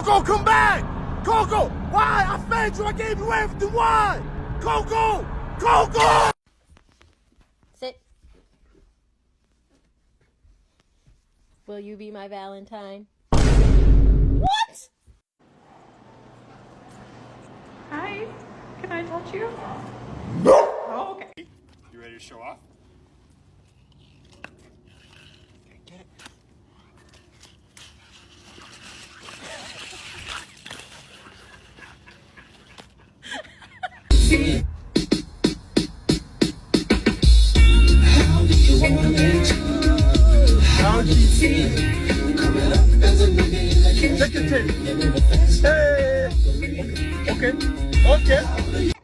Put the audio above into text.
Coco, come back! Coco, why? I fed you. I gave you everything. Why? Coco! Coco! Sit. Will you be my Valentine? What? Hi, can I touch you? No! Oh, okay. You ready to show off? Get it. How do you feel? Coming up as a nigga. Take your tape. Hey! Okay. Okay.